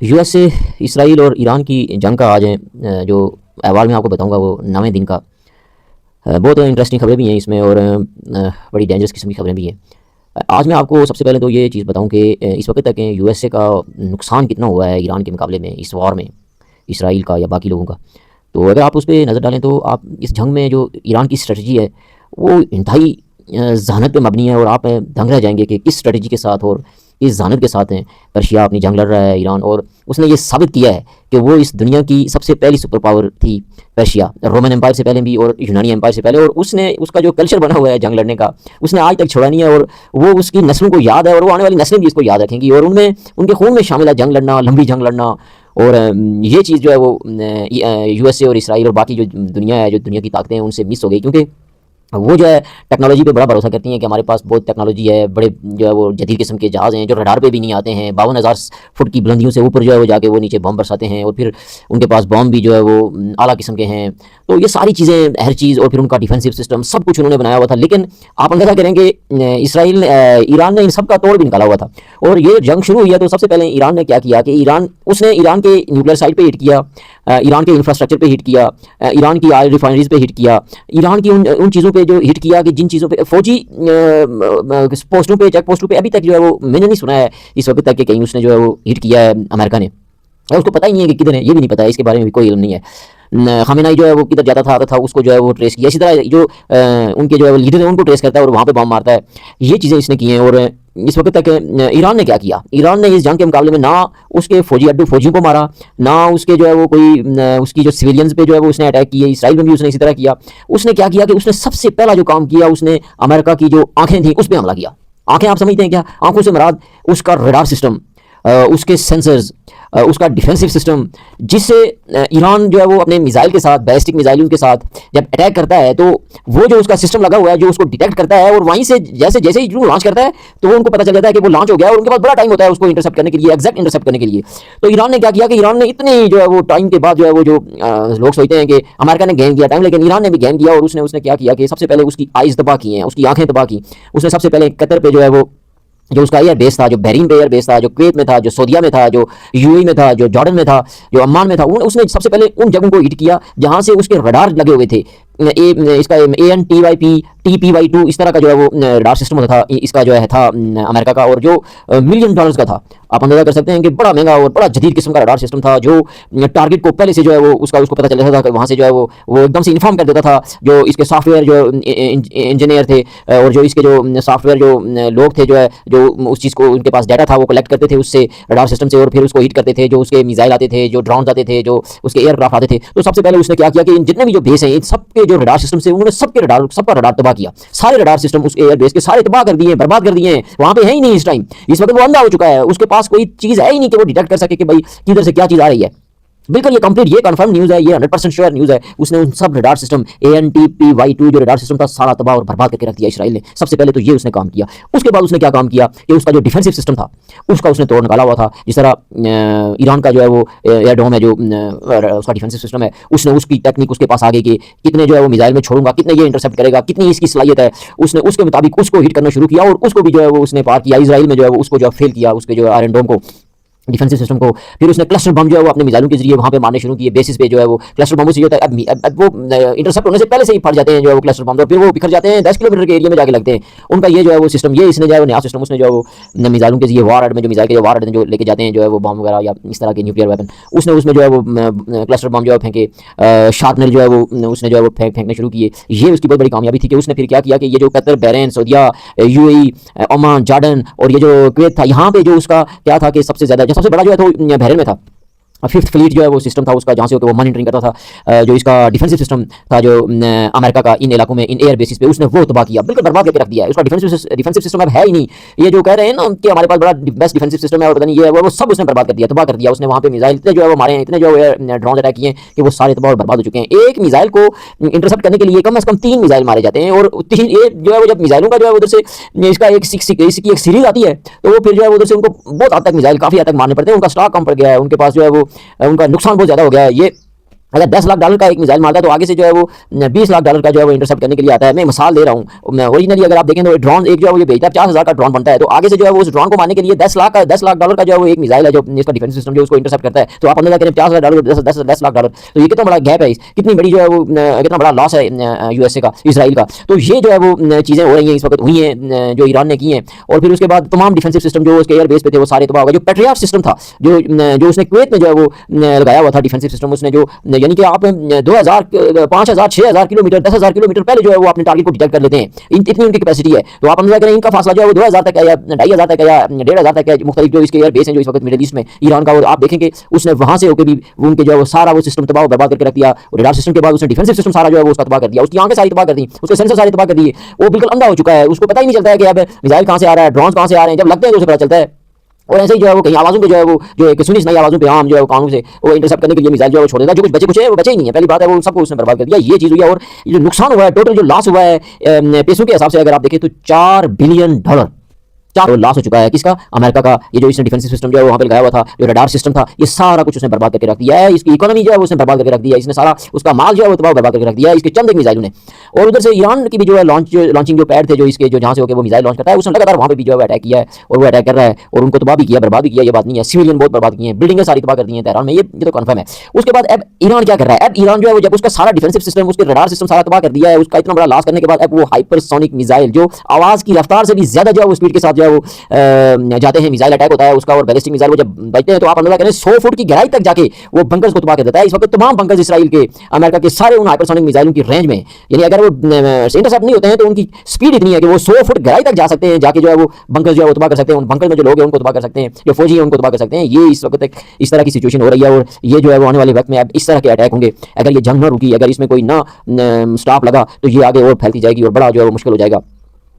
USA, Israel और Iran की जंग का आज है जो अहवाल मैं आपको बताऊंगा वो 9वें दिन का। बहुत इंटरेस्टिंग खबरें भी हैं इसमें और बड़ी डेंजरस किस्म की खबरें भी हैं। आज मैं आपको सबसे पहले तो ये चीज़ बताऊं कि इस वक्त तक यूएसए का नुकसान कितना हुआ है ईरान के मुकाबले में इस वॉर में, इसराइल का या बाकी लोगों का। तो अगर आप उस पर नज़र डालें तो आप इस जंग में जो ईरान की स्ट्रेटजी है वो इंतहाई जहानत पे मबनी है और आप दंग रह जाएंगे कि किस स्ट्रेटजी के साथ और इस जहानत के साथ हैं पर्शिया अपनी जंग लड़ रहा है ईरान। और उसने ये साबित किया है कि वो इस दुनिया की सबसे पहली सुपर पावर थी पर्शिया, रोमन एम्पायर से पहले भी और यूनानी एम्पायर से पहले। और उसने उसका जो कल्चर बना हुआ है जंग लड़ने का उसने आज तक छोड़ा नहीं है और वो उसकी नस्लों को याद है और वो आने वाली नस्लें भी इसको याद रखेंगी और उनमें उनके खून में शामिल है जंग लड़ना, लंबी जंग लड़ना। और ये चीज़ जो है वो यूएसए और इसराइल और बाकी जो दुनिया है, जो दुनिया की ताकतें हैं, उनसे मिस हो गई क्योंकि वो जो है टेक्नोलॉजी पे बड़ा भरोसा करती हैं कि हमारे पास बहुत टेक्नोलॉजी है, बड़े जो है वो जदीद किस्म के जहाज़ हैं जो रडार पे भी नहीं आते हैं। 52,000 फुट की बुलंदियों से ऊपर जो है वो जाके वो नीचे बम बरसाते हैं और फिर उनके पास बम भी जो है वो आला किस्म के हैं। तो ये सारी चीज़ें, हर चीज़, और फिर उनका डिफेंसिव सिस्टम सब कुछ उन्होंने बनाया हुआ था। लेकिन आप अंदाजा करेंगे इसराइल ईरान ने इन सब का तोड़ भी निकाला हुआ था। और ये जंग शुरू हुई है तो सबसे पहले ईरान ने क्या किया कि उसने ईरान के न्यूक्लियर साइट पर हिट किया, ईरान के इंफ्रास्ट्रक्चर पे हिट किया, ईरान की ऑयल रिफाइनरीज पे हिट किया, ईरान की उन चीज़ों पे जो हिट किया कि जिन चीज़ों पे फौजी पोस्टों पे, चेक पोस्टों पे अभी तक जो है वो मैंने नहीं सुना है इस वक्त तक कि कहीं उसने जो है वो हिट किया है अमेरिका ने। और उसको पता ही नहीं है कि किधर है, ये भी नहीं पता है, इसके बारे में भी कोई इल्म नहीं है। खामेनेई जो है वो किधर जाता था आता था उसको जो है वो ट्रेस किया, इसी तरह जो उनके जो है वो लीडर है उनको ट्रेस करता है और वहाँ पे बम मारता है। ये चीज़ें इसने की हैं। और इस वक्त तक ईरान ने क्या किया, ईरान ने इस जंग के मुकाबले में ना उसके फौजियों को मारा, ना उसके जो है वो कोई उसकी जो सिविलियंस पे जो है वो उसने अटैक किए। इसराइल में भी उसने इसी तरह किया। उसने क्या किया कि उसने सबसे पहला जो काम किया, उसने अमेरिका की जो आंखें थी उस पर हमला किया। आंखें आप समझते हैं क्या? आंखों से मुराद उसका रडार सिस्टम, उसके सेंसर्स, उसका डिफेंसिव सिस्टम, जिससे ईरान जो है वो अपने मिसाइल के साथ, बैलिस्टिक मिसाइलों के साथ जब अटैक करता है तो वो जो उसका सिस्टम लगा हुआ है जो उसको डिटेक्ट करता है और वहीं से जैसे जैसे ही लॉन्च करता है तो उनको पता चल जाता है कि वो लॉन्च हो गया और उनके पास बड़ा टाइम होता है उसको इंटरसेप्ट करने के लिए, एग्जैक्ट इंटरसेप्ट करने के लिए। तो ईरान ने क्या किया कि ईरान ने इतनी जो है वो टाइम के बाद जो है वो जो लोग सोचते हैं कि अमेरिका ने गेन किया टाइम, लेकिन ईरान ने भी गेन किया। और उसने क्या किया कि सबसे पहले उसकी आइज़ तबाह की हैं, उसकी आंखें तबाह की। उसने सबसे पहले कतर पे जो है वो जो उसका एयर बेस था, जो बहरीन पे एयर बेस था, जो कुवैत में था, जो सऊदीया में था, जो यूएई में था, जो जॉर्डन में था, जो अम्मान में था, उसने सबसे पहले उन जगहों को हिट किया जहां से उसके रडार लगे हुए थे। इसका ANTYP TPY2 इस तरह का जो है वो रडार सिस्टम होता था इसका जो है था अमेरिका का, और जो $1 मिलियन का था। आप अंदाजा कर सकते हैं कि बड़ा महंगा और बड़ा जदीद किस्म का रडार सिस्टम था जो टारगेट को पहले से जो है वो उसको पता चल जाता था, वहाँ से जो है वो एकदम से इन्फॉर्म कर देता था। जो इसके सॉफ्टवेयर जो इंजीनियर थे और जो इसके जो सॉफ्टवेयर जो लोग थे जो है जो उस चीज़ को उनके पास डाटा था वो कलेक्ट करते थे उससे, रडार सिस्टम से, और फिर उसको हिट करते थे। जो उसके मिसाइल आते थे, जो ड्रोन आते थे, जो उसके एयरक्राफ्ट आते थे, तो सबसे पहले उसने क्या किया कि जितने भी जो बेस हैं इन सबके जो रडार सिस्टम से उन्होंने सबका रडार तबाह किया। सारे रडार सिस्टम उस एयर बेस के सारे तबाह कर दिए, बर्बाद कर दिए हैं। वहां पे है ही नहीं इस टाइम, इस वक्त वो अंधा हो चुका है, उसके पास कोई चीज है ही नहीं कि वो डिटेक्ट कर सके कि भाई किधर से क्या चीज आ रही है। बिल्कुल ये कंप्लीट, ये कंफर्म न्यूज़ है, ये 100% श्योर न्यूज़ है। उसने उन सब रडार सिस्टम ANTPY2 जो रडार सिस्टम था सारा तबाह और बर्बाद करके रख दिया इसराइल ने। सबसे पहले तो ये उसने काम किया। उसके बाद उसने क्या काम किया कि उसका जो डिफेंसिव सिस्टम था उसका उसने तोड़ निकाला हुआ था। जिस तरह ईरान का जो है वो एयरडोम है, जो उसका डिफेंसिव सिस्टम है, उसने उसकी टेक्निक उसके पास आगे कि कितने जो है वो मिसाइल में छोड़ूंगा, कितने ये इंटरसेप्ट करेगा, कितनी इसकी सलाहियत है, उसने उसके मुताबिक उसको हिट करना शुरू किया और उसको भी जो है वो उसने पार किया। इसराइल में जो है वो उसको जो फेल किया, उसके जो आयरन डोम को, डिफेंसिव सिस्टम को। फिर उसने क्लस्टर बम जो है वो अपने मिसाइलों के जरिए वहाँ पे मारने शुरू किए बेसिस पे जो है वो क्लस्टर बमों से जो होता है अब वो इंटरसेप्ट होने से पहले से ही फट जाते हैं जो है वो क्लस्टर बम, तो फिर वो बिखर जाते हैं 10 किलोमीटर के एरिया में जाके लगते हैं। उनका ये जो है वो सिस्टम, ये इसने जो है वो नया सिस्टम उसने जो है वो मिसाइलों के जरिए वार में जो मिसाइल के जो वार जो लेके जाते हैं जो है वो बम वगैरह या इस तरह के न्यूक्लियर वेपन, उसने उसमें जो है वो क्लस्टर बम जो है फेंके, शार्पनर जो है वो उसने जो है वो फेंकने शुरू किए। ये उसकी बहुत बड़ी कामयाबी थी कि उसने फिर क्या किया कि ये जो Qatar, Bahrain, Saudia, UAE, Oman, Jordan और ये जो कुवैत था, यहाँ पे जो उसका क्या था कि सबसे ज़्यादा सबसे बड़ा जो है तो बहरीन में था। फिफ्थ फ्लीट जो है वो सिस्टम था उसका, जहाँ से होकर वो मॉनिटरिंग करता था। जो इसका डिफेंसिव सिस्टम था जो अमेरिका का इन इलाकों में, इन एयर बेसिस पे, उसने वो तबाह किया, बिल्कुल बर्बाद करके रख दिया है। उसका डिफेंसिव सिस्टम अब है ही नहीं। ये जो कह रहे हैं ना कि हमारे पास बड़ा बेस्ट डिफेंसिव सिस्टम है और पता नहीं ये है वो सब उसने बर्बाद कर दिया, तबाह कर दिया। उसने वहाँ पे मिसाइल इतने जो है वो मारे हैं, इतने जो है ड्रोन अटैक किए हैं कि वो सारे तबाह और बर्बाद हो चुके हैं। एक मिसाइल को इंटरसेप्ट करने के लिए कम से कम 3 मिसाइल मारे जाते हैं और ये जो है वो जब मिसाइलों का जो है उधर से इसका इसकी एक सीरीज आती है तो वो फिर जो है उधर से उनको बहुत हद तक मिसाइल काफ़ी हद तक मारने पड़ते हैं। उनका स्टॉक कम पड़ गया है, उनके पास जो है वो उनका नुकसान बहुत ज़्यादा हो गया है। अगर 10 लाख डॉलर का एक मिसाइल मारता है तो आगे से जो है वो 20 लाख डॉलर का जो है वो इंटरसेप्ट करने के लिए आता है। मैं मिसाल दे रहा हूँ, ओरिजिनली अगर आप देखें तो ड्रोन एक जो है वो ये भेजता है, 50,000 का ड्रोन बनता है, तो आगे से जो है वो उस ड्रोन को मारने के लिए 10 लाख डॉलर का जो है वो एक मिसाइल है जो इसका डिफेंस सिस्टम जो उसको इंटरसेप्ट करता है। तो आप अंदाजा करें 50,000 डॉलर 10 लाख डॉलर, तो ये कितना बड़ा गैप है, कितनी बड़ी जो है वो कितना बड़ा लॉस है यूएसए का, इसराइल का। तो ये जो है वो चीज़ें हो रही हैं इस वक्त, हुई हैं जो ईरान ने की हैं। और फिर उसके बाद तमाम डिफेंसिव सिस्टम जो उसके एयर बेस पे थे वो सारे तबाह हो गए। जो पेट्रियट सिस्टम था जो उसने कुवैत में जो है वो लगाया हुआ था डिफेंसिव सिस्टम, उसने जो यानी कि आप 2000 5000 6000 किलोमीटर 10,000 किलोमीटर पहले जो है वो अपने टारगेट को डिटेक्ट कर लेते हैं, इतनी उनकी कैपेसिटी है। तो आप अंदाजा करें इनका फासला जो है वो 2000 तक है या 2500 तक है या 1500 तक है, मुख्तलिफ जो इसके एयर बेस हैं जो इस वक्त मिडिल ईस्ट में ईरान का, और आप देखेंगे उसने वहां से होकर भी उनके जो है वो सारा वो सिस्टम तबाह बर्बाद करके रख दिया। और रडार सिस्टम के बाद उसने डिफेंसिव सिस्टम सारा जो है वो उसका तबाह कर दिया, उसकी आंखें सारी तबाह कर दी, उसके सेंसर सारे तबाह कर दिए। वो बिल्कुल अंधा हो चुका है, उसको पता ही नहीं चलता है कि अब मिसाइल कहां से आ रहा है, ड्रोन कहां से आ रहे हैं, जब लगते हैं तो उसे पता चलता है। और ऐसे ही जो है वो कहीं आवाज़ों पे जो है वो जो एक सुनी सुनाई आवाज़ों पे आम जो है वो कानून से वो इंटरसेप्ट करने के लिए मिसाइल जो है वो छोड़ देता है। जो कुछ बचे है वो बचे ही नहीं है, पहली बात है वो सबको उसने बर्बाद कर दिया। ये चीज़ हुई है। और ये जो नुकसान हुआ है, टोटल जो लॉस हुआ है पैसों के हिसाब से अगर आप देखें तो $4 बिलियन लॉस हो चुका है। किसका? अमेरिका का। ये जो इसने डिफेंसिव सिस्टम जो है वहां पे लगाया हुआ था, जो रडार सिस्टम था, ये सारा कुछ उसने बर्बाद करके रख दिया है। इसकी इकोनॉमी जो है उसने बर्बाद करके रख दिया है, इसने सारा उसका माल जो है वो तबाह बर्बाद करके रख दिया है, इसके चंद एक मिसाइलों ने। और उधर से ईरान की भी जो है लॉन्चिंग जो पैड थे जो इसके जो जहां से होकर वो मिसाइल लॉन्च करता है, उसने लगातार वहां पे भी जो है अटैक किया है और वो अटैक कर रहा है और उनको तबाह भी किया, बर्बाद भी किया। ये बात नहीं है, सिविलियन बहुत बर्बाद किए हैं, बिल्डिंगें सारी तबाह कर दी हैं तेहरान में, ये तो कन्फर्म है। उसके बाद अब ईरान क्या कर रहा है? अब ईरान जो है वो जब उसका सारा डिफेंसिव सिस्टम, उसके रडार सिस्टम सारा तबाह कर दिया है, उसका इतना बड़ा लॉस करने के बाद अब वो हाइपरसोनिक मिसाइल जो आवाज की रफ्तार से भी ज्यादा जो है वो स्पीड के साथ जो है वो जाते हैं, मिसाइल अटैक होता है उसका। और बैलिस्टिक मिसाइल वो जब बचते हैं तो आप अंदाजा करें 100 फुट की गहराई तक जाके वो बंकर्स को तबाह कर देता है। इस वक्त तमाम बंकर्स इसराइल के, अमेरिका के सारे उन हाइपरसोनिक मिसाइलों की रेंज में, यानी अगर वो इंटरसेप्ट नहीं होते हैं तो उनकी स्पीड इतनी है कि वो 100 फुट गहराई तक जा सकते हैं, जाके जो है वो बंकर्स जो है वो तबाह कर सकते हैं। उन बंकर में जो लोग हैं उनको तबाह कर सकते हैं, जो फौजी हैं उनको तबाह कर सकते हैं। ये इस वक्त तक इस तरह की सिचुएशन हो रही है। और ये जो है वो आने वाले वक्त में अब इस तरह के अटैक होंगे। अगर ये जंग न रुकी, अगर इसमें कोई ना स्टॉप लगा तो ये आगे और फैलती जाएगी और बड़ा जो है वो मुश्किल हो जाएगा।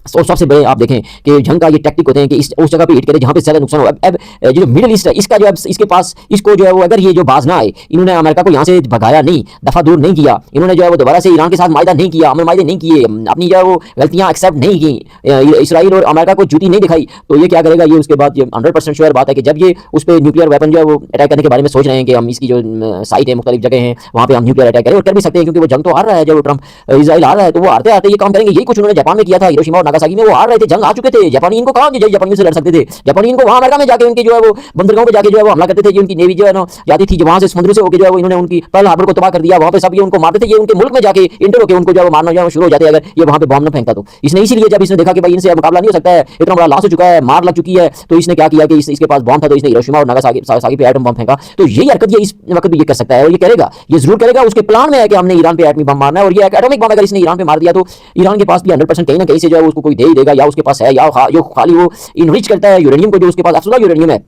और सबसे बड़े आप देखें कि जंग का ये टैक्टिक होते हैं कि उस जगह पे हिट करे जहां पे ज्यादा नुकसान हो। अब जो मिडिल ईस्ट है इसका जो अब इसके पास इसको जो है वो अगर ये जो बाज ना आए, इन्होंने अमेरिका को यहाँ से भगाया नहीं, दफा दूर नहीं किया, इन्होंने जो है वो दोबारा से ईरान के साथ मायदा नहीं किया, अमन मायदे नहीं किए, अपनी जो है वो गलतियां एक्सेप्ट नहीं की, इसराइल और अमेरिका को जूती नहीं दिखाई, तो ये क्या करेगा? ये उसके बाद 100% श्योर बात है कि जब ये उस पर न्यूक्लियर वेपन जो है वो अटैक करने के बारे में सोच रहे हैं कि हम इसकी जो साइट है, मुख्तलिफ जगह है, वहाँ पे हम न्यूक्लियर अटैक करें, और कर भी सकते हैं क्योंकि वो जंग तो हार रहा है। जब ट्रंप इसराइल हार रहा है तो वो हारते हारते ये काम करेंगे। यही कुछ उन्होंने जापान में किया था, हिरोशिमा और नागासाकी में। वो हार रहे थे, जंग आ चुके थे, जापानी इनको कहा कि जापानियों से लड़ सकते थे, जापानी इनको वहां अमेरिका में जाके उनके जो है वो बंदरगाहों पे जाके जो है वो हमला करते थे। उनकी नेवी जो है ना जाती थी, वहां से समुद्र से होकर जो है वो इन्होंने उनकी पर्ल हार्बर को तबाह कर दिया, वहां पे सब ये उनको मारते थे। ये उनके मुल्क में जाके इंटर होकर उनको जो है वो मारना जो है शुरू हो जाते अगर ये वहां पे बॉम्ब न फेंकता तो। इसने इसीलिए जब इसने देखा कि भाई इनसे मुकाबला नहीं हो सकता है, इतना बड़ा लॉस हो चुका है, मार लग चुकी है, तो इसने क्या किया कि इसके पास बॉम्ब था तो इसने हिरोशिमा और नागासाकी पे एटम बम फेंका। तो यही हरकत ये इस वक्त भी ये कर सकता है और ये करेगा, ये जरूर करेगा। उसके प्लान में है कि हमने ईरान पे एटमी बम मारना है, और ये एटॉमिक बम अगर इसने ईरान पे मार दिया तो ईरान के पास भी 100% कहीं ना कहीं से जो है उसको कोई दे ही देगा, या उसके पास है, या जो खाली वो इनरिच करता है यूरेनियम को, जो उसके पास अफसुला यूरेनियम है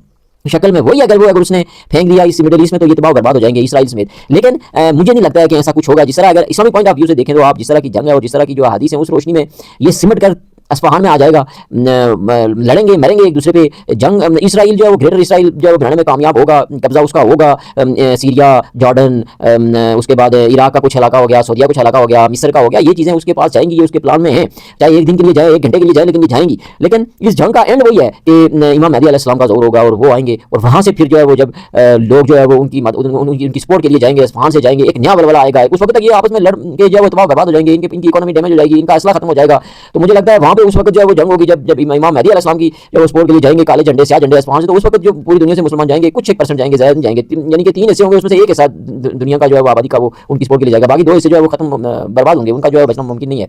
शक्ल में, वही अगर उसने फेंक दिया इस मिडिल ईस्ट में तो ये तबाह बर्बाद हो जाएंगे इसराइल समेत। लेकिन मुझे नहीं लगता है कि ऐसा कुछ होगा। जिस तरह अगर इस्लामिक पॉइंट ऑफ व्यू से देखें तो आप जिस तरह की जंग है और जिस तरह की जो हदीस है उस रोशनी में ये सिमट कर अस्फहान में आ जाएगा, लड़ेंगे मरेंगे एक दूसरे पे। जंग इसराइल जो है वो ग्रेटर इसराइल जो है वो बनाने में कामयाब होगा, कब्जा उसका होगा। सीरिया, जॉर्डन, उसके बाद इराक का कुछ इलाका हो गया, सऊदीया कुछ इलाका हो गया, मिस्र का हो गया, ये चीज़ें उसके पास जाएंगी, ये उसके प्लान में है। चाहे एक दिन के लिए जाए, एक घंटे के लिए जाए, लेकिन ये जाएंगी। लेकिन इस जंग का एंड वही है कि इमाम मेहदी अलैहिस्सलाम का ज़ोर होगा और वो आएंगे, और वहाँ से फिर जो है वो जब लोग जो है वो उनकी सपोर्ट के लिए जाएंगे, अस्फहान से जाएंगे, एक नया बलबला आएगा। उस वक्त तक ये आपस में लड़ के जो है वो तबाह बर्बाद हो जाएंगे, इनकी इकोनॉमी डैमेज हो जाएगी, इनका असला खत्म हो जाएगा। तो मुझे लगता है वहाँ पे उस वक्त जो है वो जंग होगी जब इमाम मेहदी अलैहिस्सलाम की जब सपोर्ट के लिए जाएंगे काले झंडे, स्याह झंडे अस्फहान से, तो उस वक्त जो पूरी दुनिया से मुसलमान जाएंगे, कुछ 1% जाएंगे, ज़्यादा नहीं जाएंगे, यानी कि 3 हिस्से होंगे, उसमें से एक हिस्सा दुनिया का जो है वो आबादी का वो उनकी सपोर्ट के लिए जाएगा, बाकी 2 हिस्से जो है वो खत्म बर्बाद होंगे, उनका जो है बचना मुमकिन नहीं है।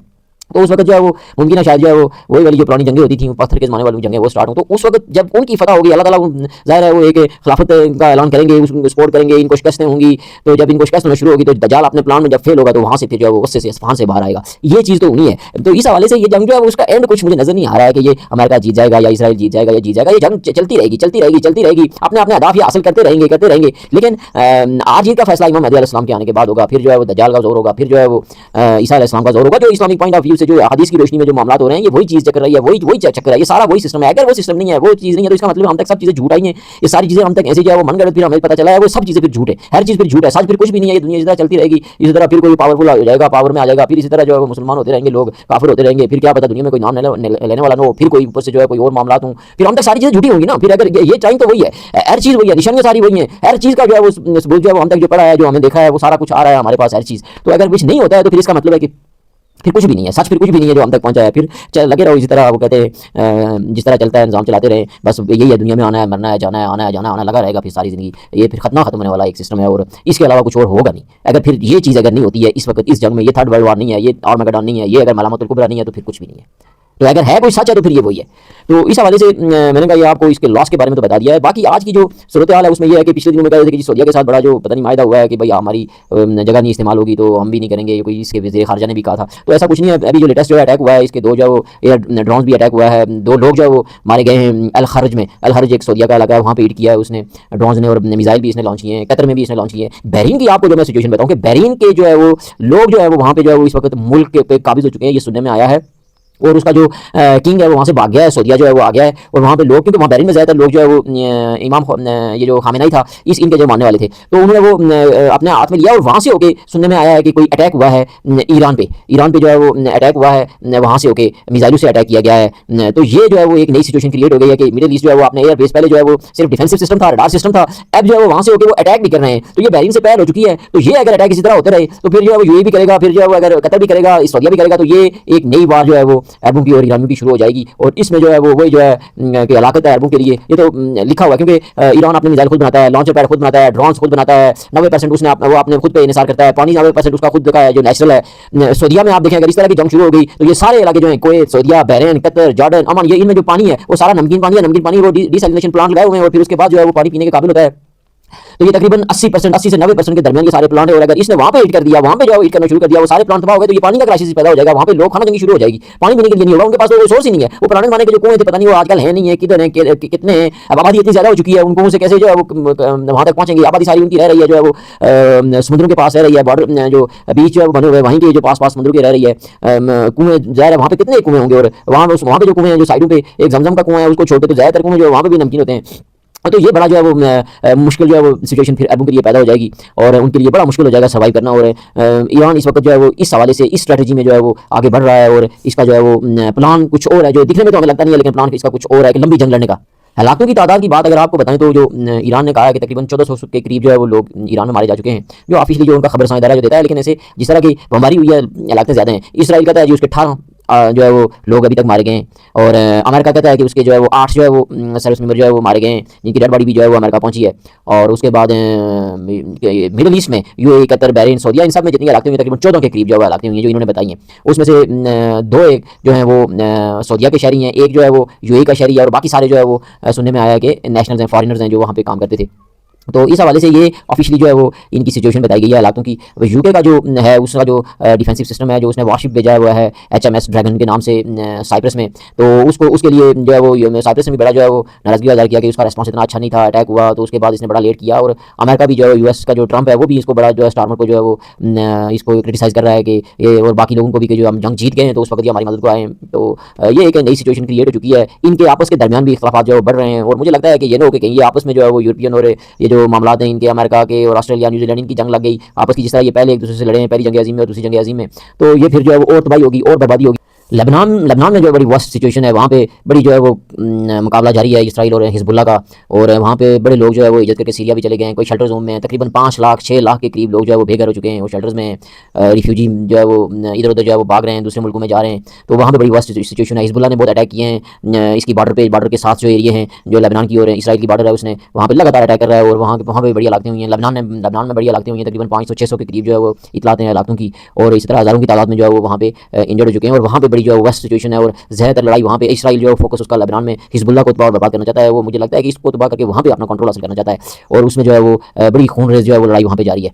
तो उस वक्त जो है वो मुमकिन है शायद जो है वो वही वाली जो पुरानी जंगें होती थी, पत्थर के ज़माने वाली जंगें वो स्टार्ट हो। तो उस वक्त जब उनकी फतह होगी, अल्लाह ताला ज़ाहिर है वो एक खिलाफत का ऐलान करेंगे, उसको सपोर्ट करेंगे, इनको शिकस्तें होंगी। तो जब इनको शिकस्त होना शुरू होगी तो दज्जाल अपने प्लान में जब फेल होगा तो वहाँ से फिर जो है वो उससे अस्फहान से बाहर आएगा। ये चीज़ तो होनी है। तो इस हवाले से ये जंग जो है उसका एंड कुछ मुझे नजर नहीं आ रहा है कि ये अमेरिका जीत जाएगा या इसराइल जीत जाएगा या जीत जाएगा। ये जंग चलती रहेगी, चलती रहेगी, चलती रहेगी, अपने अपने अहदाफ ये हासिल करते रहेंगे, करते रहेंगे। लेकिन आज ही का फैसला इमाम मेहदी अलैहिस्सलाम के आने के बाद होगा, फिर जो है वो दज्जाल का जोर होगा, फिर जो है वो ईसा अलैहिस्सलाम का जोर होगा, जो इस्लामिक पॉइंट ऑफ व्यू से जो हदीस की रोशनी में जो मामला हो रहे हैं, ये वही चीज़ चक्कर रही है, वही चक्कर है, ये सारा वही सिस्टम है। अगर वो सिस्टम नहीं है, वो चीज़ नहीं है, तो इसका मतलब हम तक सब चीज़ें झूठ आई हैं, ये सारी चीज़ें हम तक ऐसे जो है वो मन गढ़ंत, फिर हमें पता चला है वो सब चीज़ें फिर झूठ है, हर चीज़ फिर झूठ है, सच फिर कुछ भी नहीं है। ये दुनिया इसी तरह चलती रहेगी, इसी तरह फिर कोई पावरफुल हो जाएगा, पावर में आ जाएगा, फिर इसी तरह जो है वो मुसलमान होते रहेंगे, लोग काफिर होते रहेंगे, फिर क्या पता दुनिया में कोई नाम लेने वाला ना हो, फिर कोई ऊपर से जो है कोई और मामला हो, फिर हम तक सारी चीज़ें झूठी होंगी ना। फिर अगर ये टाइम तो वही है, हर चीज़ वही है, निशानियाँ सारी वही हैं, हर चीज़ का जो है वो सबूत जो है वो हम तक जो पड़ा है, जो हमने देखा है, वो सारा कुछ आ रहा है हमारे पास, हर चीज़। तो अगर कुछ नहीं होता है तो फिर इसका मतलब है कि फिर कुछ भी नहीं है, सच फिर कुछ भी नहीं है जो हम तक पहुंचा है। फिर लगे रहो इसी तरह, वो कहते हैं जिस तरह चलता है निज़ाम चलाते रहे, बस यही है, दुनिया में आना है, मरना है, जाना है, आना है, जाना आना लगा रहेगा फिर सारी ज़िंदगी। ये फिर खत्म होने वाला एक सिस्टम है और इसके अलावा कुछ और होगा नहीं। अगर फिर ये चीज़ अगर नहीं होती है इस वक्त इस जंग में, ये थर्ड वर्ल्ड वार नहीं है, ये आर्मगेडोन नहीं है, ये अगर मलामतुल कुबरा नहीं है, तो फिर कुछ भी नहीं है। तो अगर है कोई सच है तो फिर ये वही है। तो इस हवाले से मैंने कहा ये आपको इसके लॉस के बारे में तो बता दिया है। बाकी आज की जो सूरत हाल है उसमें ये है कि पिछले दिनों में कह रहे थे कि सऊदीया के साथ बड़ा जो पता नहीं मायदा हुआ है कि भाई हमारी जगह नहीं इस्तेमाल होगी तो हम भी नहीं करेंगे, कोई इसके वज़ीर ख़ारजा ने भी कहा था। तो ऐसा कुछ नहीं है। अभी जो लेटेस्ट जो अटैक हुआ है, इसके 2 जो वो एयर ड्रोन भी अटैक हुआ है, 2 लोग जो है वो मारे गए हैं अल खर्ज में। अल खर्ज एक सऊदीया का इलाका है, वहाँ पे हिट किया है उसने ड्रोन ने, और मिसाइल भी इसने लॉन्च किए हैं, कतर में भी इसने लॉन्च किए हैं। बहरीन की आपको जो मैं सिचुएशन बताऊँ कि बहरीन के जो है वो लोग जो है वो वहाँ पे जो है वो इस वक्त मुल्क पे काबिज हो चुके हैं, ये सुनने में आया है। और उसका जो किंग है वो वहाँ से भाग गया है, सऊदीया जो है वो आ गया है। और वहाँ पे लोग, क्योंकि वहाँ बहरीन में ज़्यादातर लोग जो है वो ये जो खामेनेई था इनके जो मानने वाले थे, तो उन्होंने वो अपने हाथ में लिया और वहाँ से होके सुनने में आया है कि कोई अटैक हुआ है ईरान पे जो है वो अटैक हुआ है, वहाँ से होके मिसाइलों से अटैक किया गया है। तो ये जो है वो एक नई सिचुएशन क्रिएट हो गई है कि मिडिल ईस्ट जो है वो अपने एयर बेस, पहले जो है वो सिर्फ डिफेंसिव सिस्टम था, रडार सिस्टम था, अब जो है वो वहाँ से होकर वो अटैक भी कर रहे हैं। तो ये बहरीन से पहल हो चुकी है। तो ये अगर अटैक इसी तरह होते रहे तो फिर जो है वो यूएई भी करेगा, फिर जो है वो अगर कतर भी करेगा, सऊदीया भी करेगा, तो ये एक नई बार जो है वो अरबों की और ईरानियों की शुरू हो जाएगी। और इसमें जो है वो वही जो है कि हलाकत है अरबों के लिए, ये तो लिखा हुआ है, क्योंकि ईरान अपने मिसाइल खुद बनाता है, लॉन्चर पैड खुद बनाता है, ड्रोन्स खुद बनाता है, 90% उसने वो अपने खुद पे इन्हिसार करता है, पानी 90% उसका खुद का जो नेचुरल है। सऊदीया में आप देखें अगर इस तरह की जंग शुरू हो गई तो ये सारे इलाके जो है कुवैत, सऊदीया, बहरीन, कतर, जॉर्डन, अमान, ये इनमें जो पानी है वो सारा नमकीन पानी है। नमकीन पानी वो डिसैलिनेशन प्लांट लगाए हुए हैं और फिर उसके बाद जो है वो पानी पीने के काबिल होता है। तो ये तकरीबन 80% 80 से 90% के दरमियान ये सारे प्लांट है। और अगर इसने वहाँ पे हिट कर दिया, वहाँ पे जो हिट करना शुरू कर दिया, वो सारे प्लांट तबाह हो गए, तो ये पानी का क्राइसिस पैदा हो जाएगा। वहाँ पे लोग खाना जंगी शुरू हो जाएगी, पानी पीने के लिए नहीं होगा, उनके पास तो कोई सोर्स ही नहीं है। वो पुराने जमाने के जो कुएं थे पता नहीं वो आजकल है नहीं है, किधर है, कितने हैं। अब आबादी इतनी ज़्यादा हो चुकी है, उन कुओं से कैसे जो है वो वहाँ तक पहुँचेंगे। आबादी सारी उनकी रह रही है जो है वो समुद्रों के पास रह रही है, बॉर्डर जो बीच जो है वो बने हुए वहीं के जो पास समुद्र के रह रही है। कुएं ज़ाहिर है वहाँ पे कितने कुएं होंगे, और वहाँ पे जो कुएं हैं जो साइडों पे एक जमजम का कुआं है उसको छोड़ के तो ज़्यादातर कुएं जो वहाँ पे भी नमकीन होते हैं। तो ये बड़ा जो है वो मुश्किल जो है वो सिचुएशन फिर अरबों के लिए पैदा हो जाएगी और उनके लिए बड़ा मुश्किल हो जाएगा सर्वाइव करना। और ईरान इस वक्त जो है वो इस हवाले से इस स्ट्रेटजी में जो है वो आगे बढ़ रहा है और इसका जो है वो प्लान कुछ और है, जो दिखने में तो हमें लगता नहीं है, लेकिन प्लान इसका कुछ और है कि लंबी जंग लड़ने का। हलाकों की तादाद की बात अगर आपको बताएं तो जो ईरान ने कहा है कि तकरीबन 1400 के करीब जो है वो लोग ईरान में मारे जा चुके हैं, जो ऑफिशियली जो उनका खबर साझेदार जो देता है। लेकिन ऐसे जिस तरह की बमबारी हुई है इलाके ज़्यादा हैं। इसराइल कहता है जी उसके 18 जो है वो लोग अभी तक मारे गए हैं, और अमेरिका कहता है कि उसके जो है वो 8 जो है वो सर्विस मेंबर जो है वो मारे गए हैं, जिनकी डेड बॉडी भी जो है वो अमेरिका पहुंची है। और उसके बाद मिडिल ईस्ट में यूएई, कतर, बहरीन, सऊदीया, इन सब में जितनी इलाके हुई तकरीबन 14 के करीब जो है इलाके हुई हैं जो इन्होंने बताई हैं। उसमें से 2 एक जो है वो सऊदीया के शहरी हैं, एक जो है वो यूएई का शहरी है, और बाकी सारे जो है वो सुनने में आया है कि नेशनल्स हैं, फॉरेनर्स हैं जो वहाँ पे काम करते थे। तो इस हवाले से ये ऑफिशियली जो है वो इनकी सिचुएशन बताई गई है हालातों की। यूके का जो है उसका जो डिफेंसिव सिस्टम है, जो उसने वॉरशिप भेजा हुआ है HMS ड्रैगन के नाम से साइप्रस में, तो उसके लिए जो है वो साइप्रस में भी बड़ा जो है वो नाराजगी जाहिर किया कि उसका रिस्पॉन्स इतना अच्छा नहीं था, अटैक हुआ तो उसके बाद इसने बड़ा लेट किया। और अमेरिका भी जो है US का जो ट्रंप है वो भी इसको बड़ा जो है स्टारमर को जो है वो इसको क्रिटिसाइज़ कर रहा है कि ये, और बाकी लोगों को भी कि जो हम जंग जीत गए हैं तो उस वक्त ये हमारी मदद को आए हैं। तो ये एक नई सिचुएशन क्रिएट हो चुकी है। इनके आपस के दरमियान भी इख्तलाफात जो है बढ़ रहे हैं, और मुझे लगता है कि ये ना हो कि कहीं ये आपस में जो है वो यूरोपियन और ये जो मामला हैं इनके अमेरिका के और ऑस्ट्रेलिया, न्यूजीलैंड, इनकी जंग लग गई आपस की, जिस तरह ये पहले एक दूसरे से लड़े हैं, पहली जंग अज़ीम में और दूसरी जंग अज़ीम में, तो ये फिर जो है वो और तबाही होगी और बर्बादी होगी। लेबनान में जो बड़ी वर्स्ट सिचुएशन है, वहाँ पे बड़ी जो है वो मुकाबला जारी है इसराइल और हिजबुल्लाह का, और वहाँ पे बड़े लोग जो है वो हिजरत करके सीरिया भी चले गए हैं, कोई शेल्टर जोन में तकरीबन 5 लाख 6 लाख के करीब लोग जो है वो बेघर हो चुके हैं, वो शेल्टर्स में रिफ्यूजी जो है वो इधर उधर जो है वो भाग रहे हैं, दूसरे मुल्कों में जा रहे हैं। तो वहाँ पे बड़ी वर्स्ट सिचुएशन है। हिजबुल्लाह ने बहुत अटैक किए हैं इसकी बॉर्डर के साथ जो एरिया हैं जो लेबनान की और इसराइल की बॉर्डर है, उसने वहाँ पर लगातार अटैक कर रहा है, और वहाँ पे बड़ी इलाकें हुई हैं। लेबनान में बड़ी इलाकें हुई हैं, तकरीबन 500-600 के करीब जो है वो इतलाते हैं इलाकों की, और इस तरह हज़ारों की तादाद में जो है वो वहाँ पे इंजर्ड हो चुके हैं। और वहाँ पे बड़ी जो है वर्स्ट सिचुएशन है, और ज़्यादातर लड़ाई वहाँ पे इसराइल जो फोकस उसका लेबनान में हिजबुल्लाह को तबाह बर्बाद करना चाहता है। वो मुझे लगता है कि इसको तबाह करके वहाँ पे अपना कंट्रोल हासिल करना चाहता है, और उसमें जो है वो बड़ी खून रेज़ जो है वो लड़ाई वहाँ पे जारी है।